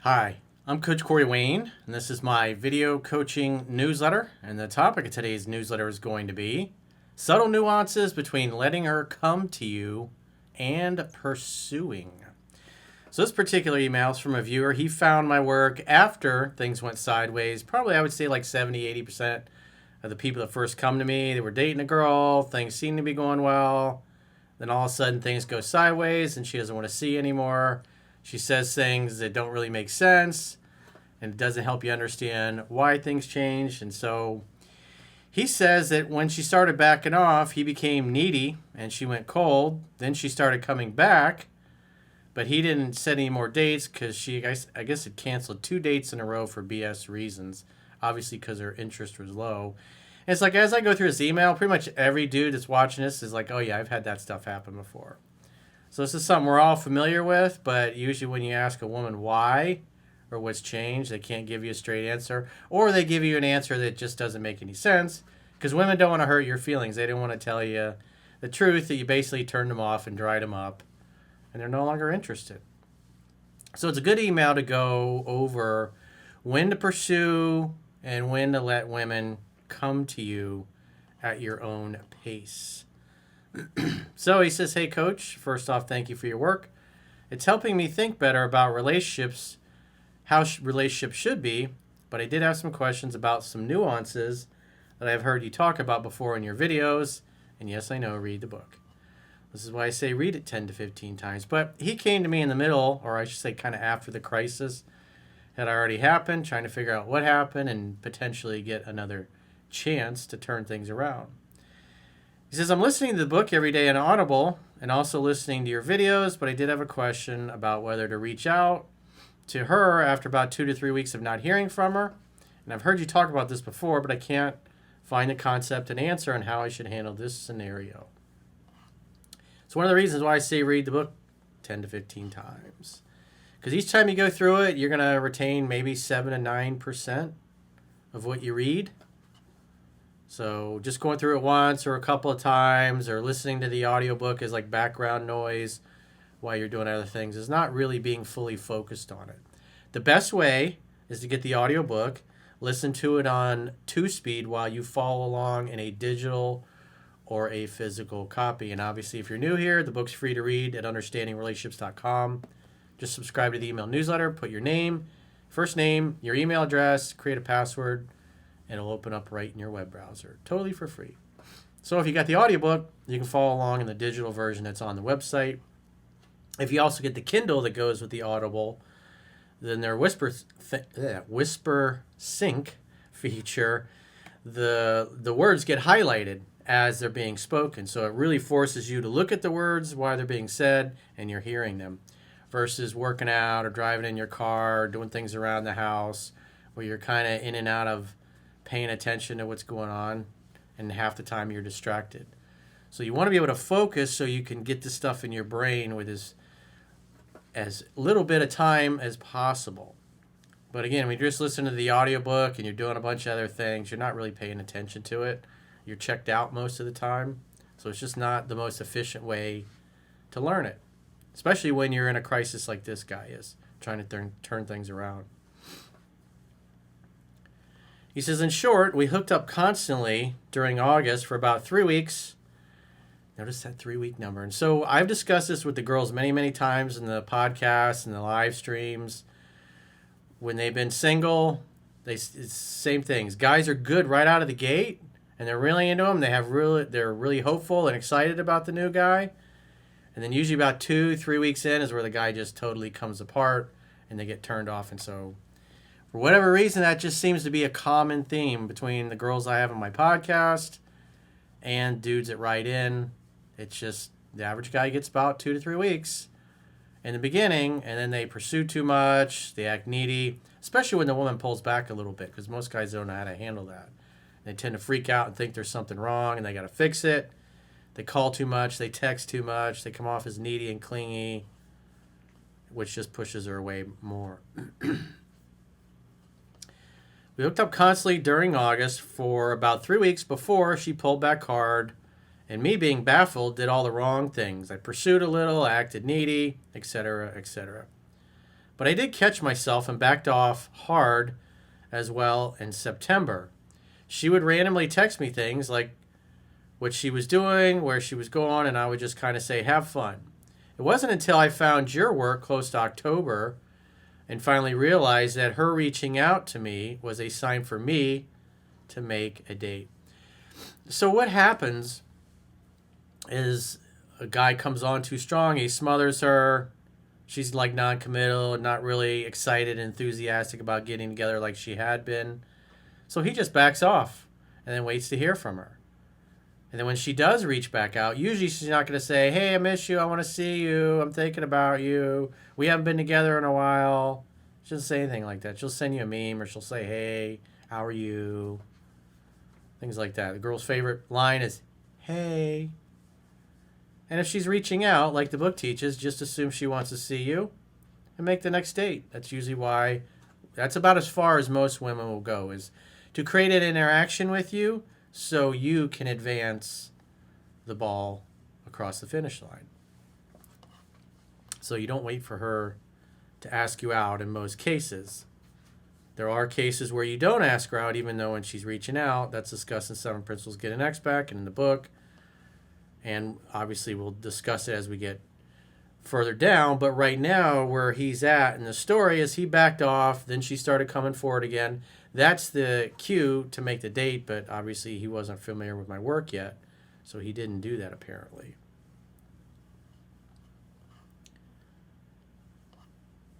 Hi, I'm Coach Corey Wayne, and this is my video coaching newsletter. And the topic of today's newsletter is going to be subtle nuances between letting her come to you and pursuing. So, this particular email is from a viewer. He found my work after things went sideways. Probably, I would say, like 70-80% of the people that first come to me, they were dating a girl, things seem to be going well. Then all of a sudden, things go sideways, and she doesn't want to see anymore. She says things that don't really make sense, and it doesn't help you understand why things changed. And so he says that when she started backing off, he became needy and she went cold. Then she started coming back, but he didn't set any more dates because I guess, had canceled 2 dates in a row for BS reasons, obviously because her interest was low. And it's like, as I go through this email, pretty much every dude that's watching this is like, oh yeah, I've had that stuff happen before. So this is something we're all familiar with, but usually when you ask a woman why or what's changed, they can't give you a straight answer, or they give you an answer that just doesn't make any sense, because women don't want to hurt your feelings. They don't want to tell you the truth, that you basically turned them off and dried them up, and they're no longer interested. So it's a good email to go over when to pursue and when to let women come to you at your own pace. So he says, hey, Coach, first off, thank you for your work. It's helping me think better about relationships, how relationships should be, but I did have some questions about some nuances that I've heard you talk about before in your videos. And yes, I know, read the book. This is why I say read it 10 to 15 times. But he came to me in the middle, or I should say kind of after the crisis had already happened, trying to figure out what happened and potentially get another chance to turn things around. He says, I'm listening to the book every day on Audible and also listening to your videos, but I did have a question about whether to reach out to her after about 2 to 3 weeks of not hearing from her. And I've heard you talk about this before, but I can't find the concept and answer on how I should handle this scenario. It's one of the reasons why I say read the book 10 to 15 times. Because each time you go through it, you're going to retain maybe 7 to 9% of what you read. So just going through it once or a couple of times or listening to the audiobook as like background noise while you're doing other things is not really being fully focused on it. The best way is to get the audiobook, listen to it on 2-speed while you follow along in a digital or a physical copy. And obviously, if you're new here, the book's free to read at understandingrelationships.com. Just subscribe to the email newsletter, put your name, first name, your email address, create a password, and it'll open up right in your web browser, totally for free. So if you got the audiobook, you can follow along in the digital version that's on the website. If you also get the Kindle that goes with the Audible, then their Whisper Sync feature, the words get highlighted as they're being spoken. So it really forces you to look at the words while they're being said and you're hearing them, versus working out or driving in your car or doing things around the house where you're kind of in and out of paying attention to what's going on, and half the time you're distracted. So you want to be able to focus so you can get the stuff in your brain with as little bit of time as possible. But again, when you're just listening to the audiobook and you're doing a bunch of other things, you're not really paying attention to it. You're checked out most of the time. So it's just not the most efficient way to learn it, especially when you're in a crisis like this guy is, trying to turn things around. He says, in short, we hooked up constantly during August for about 3 weeks. Notice that 3-week number. And so I've discussed this with the girls many, many times in the podcasts and the live streams. When they've been single, it's same things. Guys are good right out of the gate, and they're really into them. They're really hopeful and excited about the new guy. And then usually about 2-3 weeks in is where the guy just totally comes apart and they get turned off. And so for whatever reason, that just seems to be a common theme between the girls I have on my podcast and dudes that write in. It's just the average guy gets about 2 to 3 weeks in the beginning, and then they pursue too much, they act needy, especially when the woman pulls back a little bit, because most guys don't know how to handle that. They tend to freak out and think there's something wrong and they got to fix it. They call too much, they text too much, they come off as needy and clingy, which just pushes her away more. We hooked up constantly during August for about 3 weeks before she pulled back hard, and me being baffled did all the wrong things. I pursued a little, acted needy, etc., etc. But I did catch myself and backed off hard as well in September. She would randomly text me things like what she was doing, where she was going, and I would just kind of say, have fun. It wasn't until I found your work close to October and finally realized that her reaching out to me was a sign for me to make a date. So what happens is a guy comes on too strong, he smothers her, she's like non-committal, not really excited, enthusiastic about getting together like she had been. So he just backs off and then waits to hear from her. And then when she does reach back out, usually she's not going to say, hey, I miss you, I want to see you, I'm thinking about you, we haven't been together in a while. She doesn't say anything like that. She'll send you a meme or she'll say, hey, how are you? Things like that. The girl's favorite line is, hey. And if she's reaching out, like the book teaches, just assume she wants to see you and make the next date. That's usually why, that's about as far as most women will go, is to create an interaction with you so you can advance the ball across the finish line. So you don't wait for her to ask you out in most cases. There are cases where you don't ask her out, even though when she's reaching out. That's discussed in 7 Principles Get an X Back and in the book. And obviously we'll discuss it as we get further down. But right now, where he's at in the story is he backed off, then she started coming forward again. That's the cue to make the date, but obviously he wasn't familiar with my work yet, so he didn't do that apparently.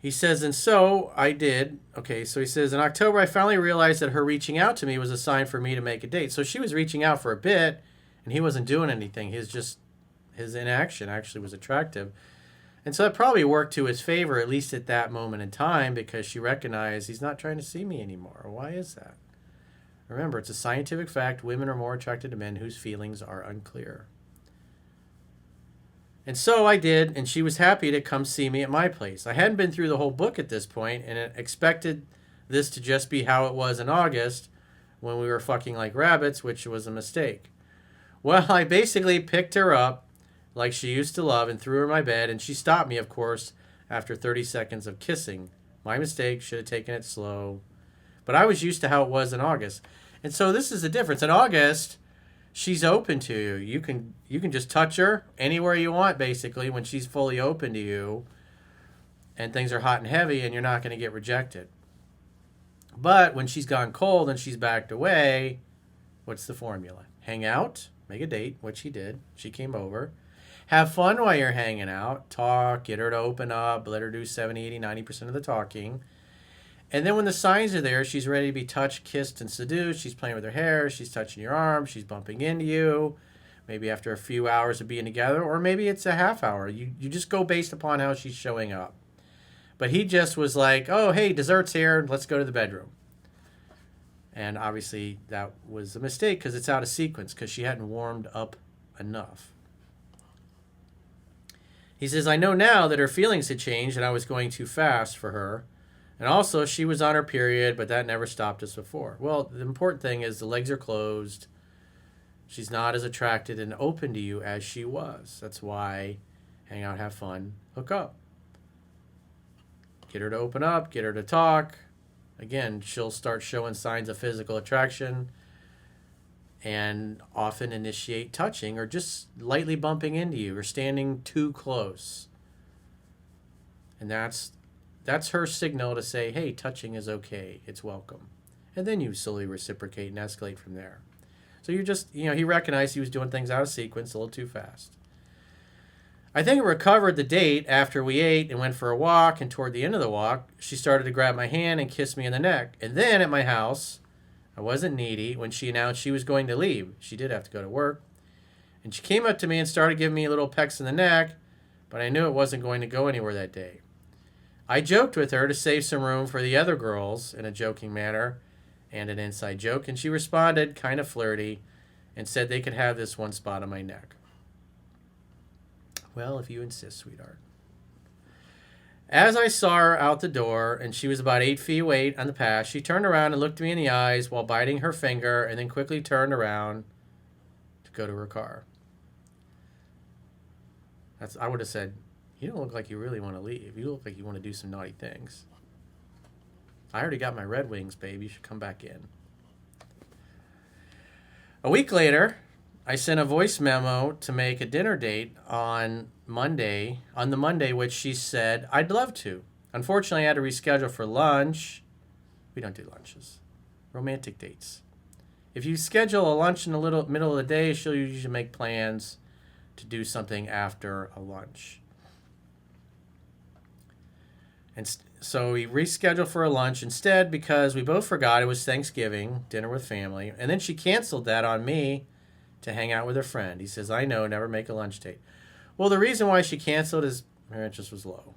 He says, and so I did. Okay, so he says, in October, I finally realized that her reaching out to me was a sign for me to make a date. So she was reaching out for a bit, and he wasn't doing anything. His inaction actually was attractive. And so that probably worked to his favor, at least at that moment in time, because she recognized he's not trying to see me anymore. Why is that? Remember, it's a scientific fact. Women are more attracted to men whose feelings are unclear. And so I did, and she was happy to come see me at my place. I hadn't been through the whole book at this point, and expected this to just be how it was in August when we were fucking like rabbits, which was a mistake. Well, I basically picked her up like she used to love and threw her in my bed, and she stopped me, of course, after 30 seconds of kissing. My mistake, should have taken it slow. But I was used to how it was in August. And so this is the difference. In August, she's open to you. You can just touch her anywhere you want, basically, when she's fully open to you and things are hot and heavy and you're not going to get rejected. But when she's gone cold and she's backed away, what's the formula? Hang out, make a date, which he did. She came over. Have fun while you're hanging out. Talk, get her to open up, let her do 70, 80, 90% of the talking. And then when the signs are there, she's ready to be touched, kissed, and seduced. She's playing with her hair. She's touching your arm. She's bumping into you. Maybe after a few hours of being together, or maybe it's a half hour. You just go based upon how she's showing up. But he just was like, oh, hey, dessert's here. Let's go to the bedroom. And obviously that was a mistake because it's out of sequence because she hadn't warmed up enough. He says, I know now that her feelings had changed and I was going too fast for her. And also, she was on her period, but that never stopped us before. Well, the important thing is the legs are closed. She's not as attracted and open to you as she was. That's why hang out, have fun, hook up. Get her to open up, get her to talk. Again, she'll start showing signs of physical attraction and often initiate touching or just lightly bumping into you or standing too close. And that's her signal to say, hey, touching is okay. It's welcome. And then you slowly reciprocate and escalate from there. So you just, he recognized he was doing things out of sequence a little too fast. I think I recovered the date after we ate and went for a walk, and toward the end of the walk, she started to grab my hand and kiss me in the neck. And then at my house, I wasn't needy when she announced she was going to leave. She did have to go to work. And she came up to me and started giving me little pecks in the neck, but I knew it wasn't going to go anywhere that day. I joked with her to save some room for the other girls in a joking manner and an inside joke, and she responded kind of flirty and said they could have this one spot on my neck. Well, if you insist, sweetheart. As I saw her out the door, and she was about 8 feet away on the path, she turned around and looked me in the eyes while biting her finger, and then quickly turned around to go to her car. I would have said, You don't look like you really want to leave. You look like you want to do some naughty things. I already got my Red Wings, babe. You should come back in. A week later, I sent a voice memo to make a dinner date on the Monday, which she said, I'd love to. Unfortunately, I had to reschedule for lunch. We don't do lunches. Romantic dates. If you schedule a lunch in the middle of the day, she'll usually make plans to do something after a lunch. And so we rescheduled for a lunch instead because we both forgot it was Thanksgiving, dinner with family. And then she canceled that on me to hang out with her friend. He says, I know, never make a lunch date. Well, the reason why she canceled is her interest was low.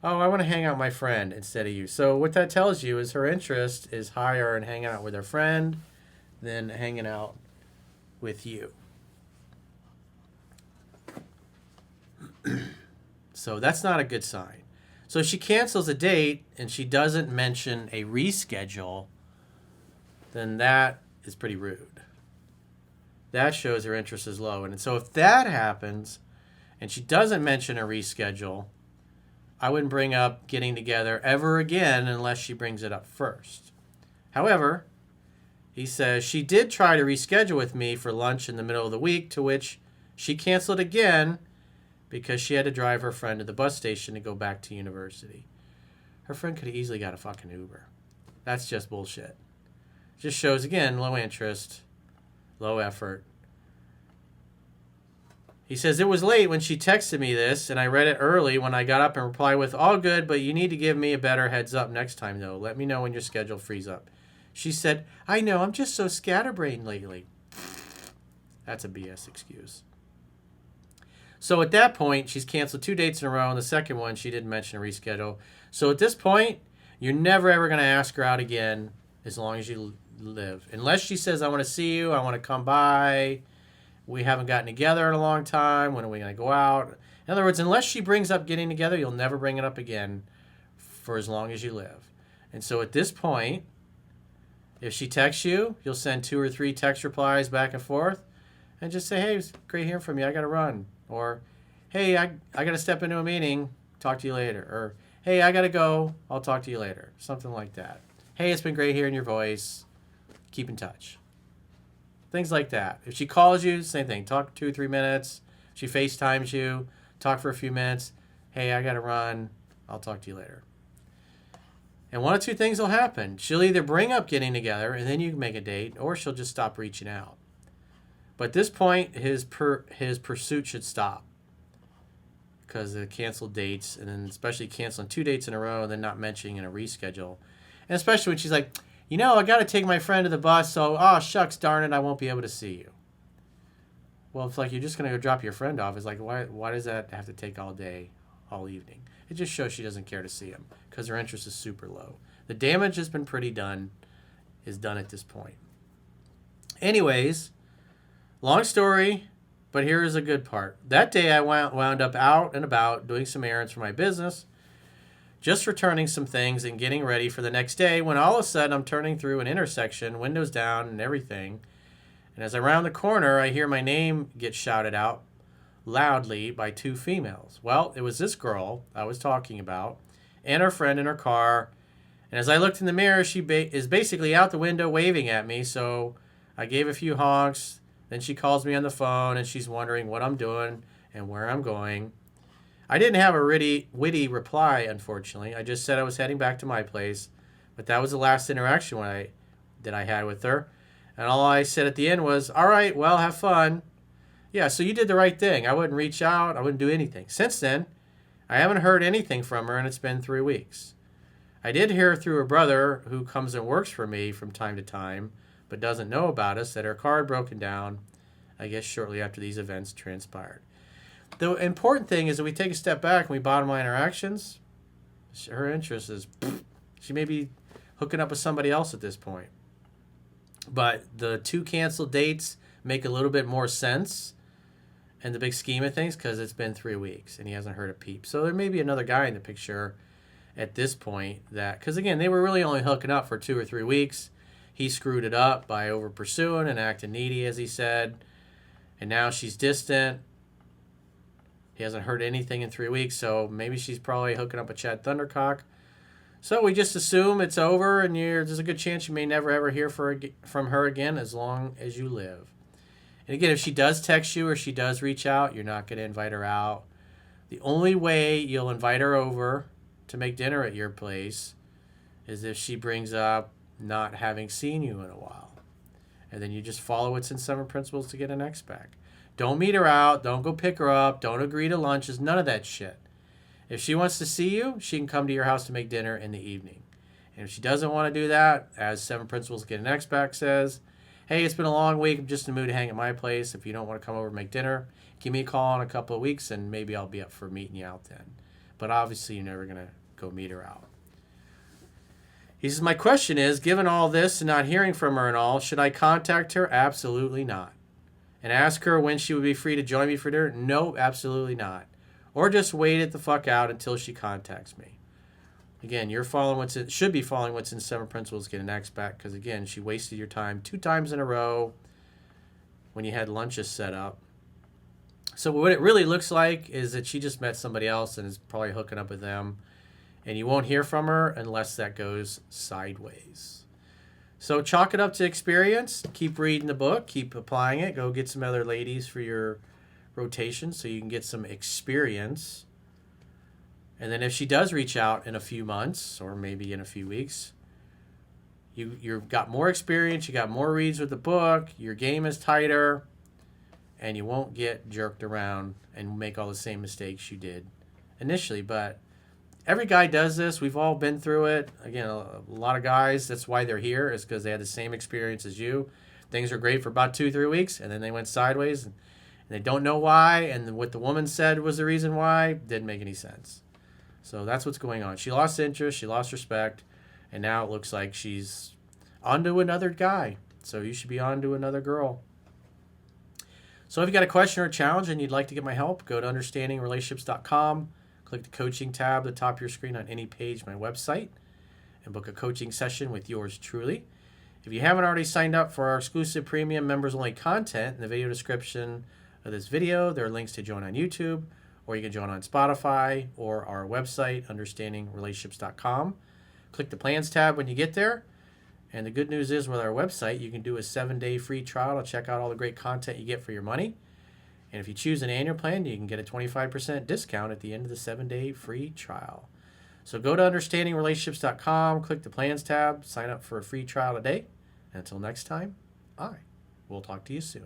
Oh, I want to hang out with my friend instead of you. So what that tells you is her interest is higher in hanging out with her friend than hanging out with you. So that's not a good sign. So if she cancels a date and she doesn't mention a reschedule, then that is pretty rude. That shows her interest is low. And so if that happens and she doesn't mention a reschedule, I wouldn't bring up getting together ever again unless she brings it up first. However, he says she did try to reschedule with me for lunch in the middle of the week, to which she canceled again because she had to drive her friend to the bus station to go back to university. Her friend could have easily got a fucking Uber. That's just bullshit. Just shows, again, low interest, low effort. He says, it was late when she texted me this, and I read it early when I got up and replied with, all good, but you need to give me a better heads up next time, though. Let me know when your schedule frees up. She said, I know, I'm just so scatterbrained lately. That's a BS excuse. So at that point, she's canceled 2 dates in a row, and the second one, she didn't mention a reschedule. So at this point, you're never, ever going to ask her out again as long as you live. Unless she says, I want to see you, I want to come by, we haven't gotten together in a long time, when are we going to go out? In other words, unless she brings up getting together, you'll never bring it up again for as long as you live. And so at this point, if she texts you, you'll send 2 or 3 text replies back and forth and just say, hey, it's great hearing from you, I got to run. Or, hey, I got to step into a meeting, talk to you later. Or, hey, I got to go, I'll talk to you later. Something like that. Hey, it's been great hearing your voice. Keep in touch. Things like that. If she calls you, same thing. Talk 2 or 3 minutes. She FaceTimes you, talk for a few minutes. Hey, I got to run, I'll talk to you later. And one of 2 things will happen. She'll either bring up getting together, and then you can make a date, or she'll just stop reaching out. But at this point, his pursuit should stop because of the canceled dates, and then especially canceling 2 dates in a row and then not mentioning in a reschedule. And especially when she's like, you know, I got to take my friend to the bus, so, oh, shucks, darn it, I won't be able to see you. Well, it's like you're just going to go drop your friend off. It's like, why does that have to take all day, all evening? It just shows she doesn't care to see him because her interest is super low. The damage has been is done at this point. Anyways, long story, but here is a good part. That day I wound up out and about doing some errands for my business, just returning some things and getting ready for the next day when all of a sudden I'm turning through an intersection, windows down and everything. And as I round the corner, I hear my name get shouted out loudly by 2 females. Well, it was this girl I was talking about and her friend in her car. And as I looked in the mirror, she is basically out the window waving at me. So I gave a few honks. Then she calls me on the phone and she's wondering what I'm doing and where I'm going. I didn't have a witty reply, unfortunately. I just said I was heading back to my place. But that was the last interaction that I had with her. And all I said at the end was, all right, well, have fun. Yeah, so you did the right thing. I wouldn't reach out. I wouldn't do anything. Since then, I haven't heard anything from her, and it's been 3 weeks. I did hear through her brother, who comes and works for me from time to time, but doesn't know about us, that her car had broken down, I guess shortly after these events transpired. The important thing is that we take a step back and we bottom line our actions. Her interest is, she may be hooking up with somebody else at this point. But the 2 canceled dates make a little bit more sense in the big scheme of things because it's been 3 weeks and he hasn't heard a peep. So there may be another guy in the picture at this point that, because again, they were really only hooking up for 2 or 3 weeks. He screwed it up by over pursuing and acting needy, as he said. And now she's distant. He hasn't heard anything in 3 weeks, so maybe she's probably hooking up with Chad Thundercock. So we just assume it's over, and there's a good chance you may never ever hear from her again as long as you live. And again, if she does text you or she does reach out, you're not going to invite her out. The only way you'll invite her over to make dinner at your place is if she brings up not having seen you in a while. And then you just follow what's in 7 Principles to get an X back. Don't meet her out. Don't go pick her up. Don't agree to lunches. None of that shit. If she wants to see you, she can come to your house to make dinner in the evening. And if she doesn't want to do that, as 7 Principles Get an X Back says, hey, it's been a long week. I'm just in the mood to hang at my place. If you don't want to come over and make dinner, give me a call in a couple of weeks, and maybe I'll be up for meeting you out then. But obviously, you're never going to go meet her out. He says, my question is, given all this and not hearing from her and all, should I contact her? Absolutely not. And ask her when she would be free to join me for dinner? No, absolutely not. Or just wait it the fuck out until she contacts me. Again, you're following should be following what's in 7 Principles Get an X Back, because again, she wasted your time 2 times in a row when you had lunches set up. So what it really looks like is that she just met somebody else and is probably hooking up with them, and you won't hear from her unless that goes sideways. So chalk it up to experience. Keep reading the book. Keep applying it. Go get some other ladies for your rotation so you can get some experience. And then if she does reach out in a few months or maybe in a few weeks, you've got more experience. You got more reads with the book. Your game is tighter. And you won't get jerked around and make all the same mistakes you did initially. But every guy does this. We've all been through it. Again, a lot of guys, that's why they're here, is because they had the same experience as you. Things are great for about 2-3 weeks, and then they went sideways, and they don't know why, and what the woman said was the reason why didn't make any sense. So that's what's going on. She lost interest, she lost respect, and now it looks like she's onto another guy. So you should be on to another girl. So if you got a question or a challenge and you'd like to get my help, go to understandingrelationships.com. Click the coaching tab at the top of your screen on any page of my website and book a coaching session with yours truly. If you haven't already signed up for our exclusive premium members-only content, in the video description of this video, there are links to join on YouTube, or you can join on Spotify or our website, understandingrelationships.com. Click the plans tab when you get there. And the good news is with our website, you can do a 7-day free trial to check out all the great content you get for your money. And if you choose an annual plan, you can get a 25% discount at the end of the 7-day free trial. So go to understandingrelationships.com, click the plans tab, sign up for a free trial today. And until next time, I will talk to you soon.